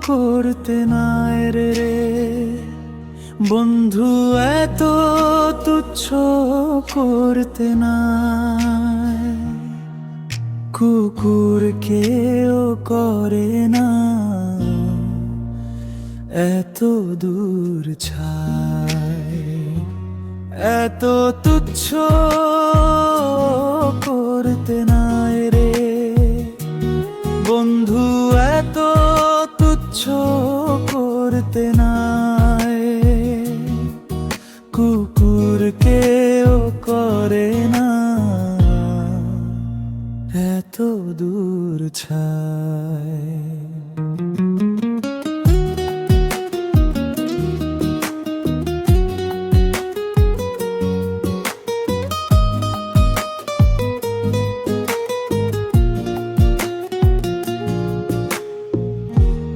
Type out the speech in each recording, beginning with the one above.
করতে নাই রে বন্ধু, এত তুচ্ছ করতে নাই। কুকুর কেও করে না এত দূর ছাই, এত তুচ্ছ করতে নাই রে বন্ধু, এত তুচ্ছ করতে নাই। কুকুর কেও করে না এত দূর ছাই।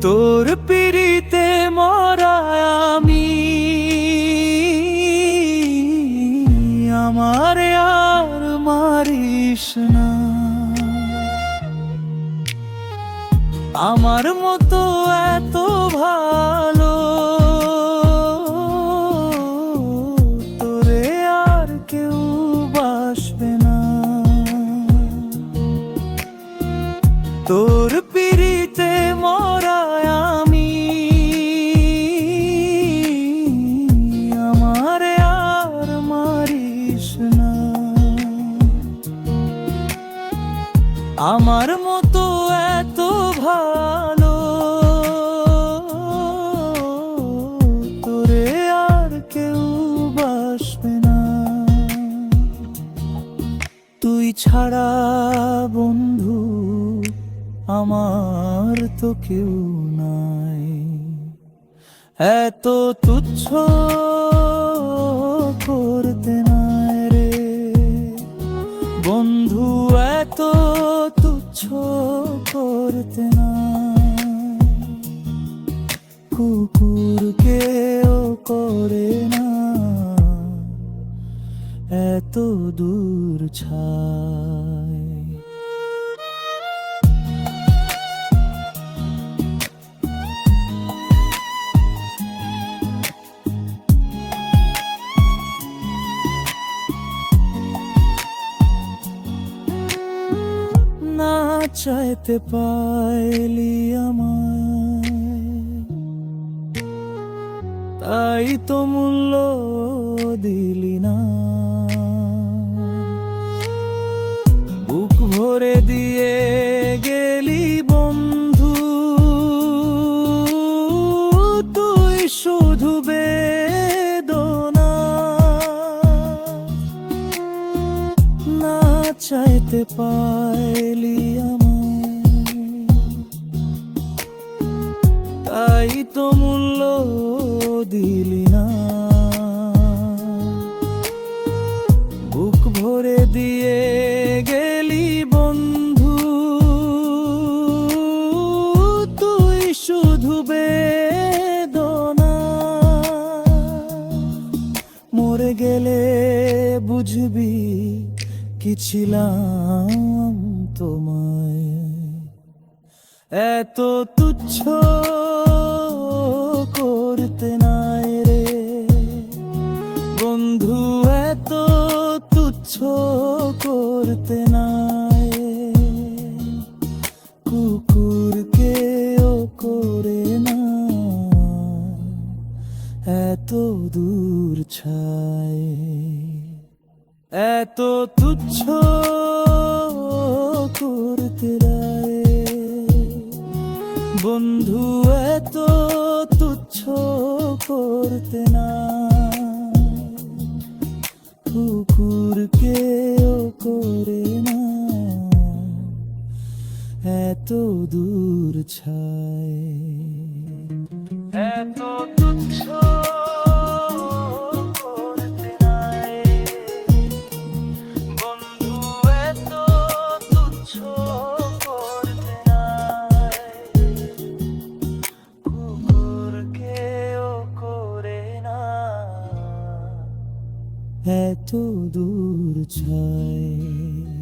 তোর পিড়িতে মরা আমি, আমারে আর মারিস না। আমার মতো এত ভালো তোরে আর কেউ বাসবে না। তোর পিড়িতে মরা আমি, আমারে আর মারিস না। আমার মতো এত ভালো তোরে আর কেউ বাসবে না। তুই ছাড়া বন্ধু আমার তো কেউ নাই। এত তুচ্ছ করতে নাই রে বন্ধু, এত তুচ্ছ করতে নাই। কুকুর কেও করে না এত দূর ছাই। না চাইতে পাইলি আমায়, তাই তো মূল্য দিলি না। বুক ভরে দিয়ে গেলি বন্ধু, তুই শুধু বেদনা। না চাইতে পাইলি আমায়, তাই তো মূল্য দিলি না। বুক ভরে দিয়ে গেলি বন্ধু, তুই শুধু বেদনা। মরে গেলে বুঝবি কি ছিলাম তোমায়। এত তুচ্ছ করতে নাই রে বন্ধু, এত তুচ্ছ করতে নাই। কুকুর কেও করে না এত দূর ছাই। এত তুচ্ছ করতে নাই বন্ধু, এত তুচ্ছ করতে নাই। কুকুর কেও করে না এত দূর ছাই। এত তুচ্ছ এত দূর ছাই।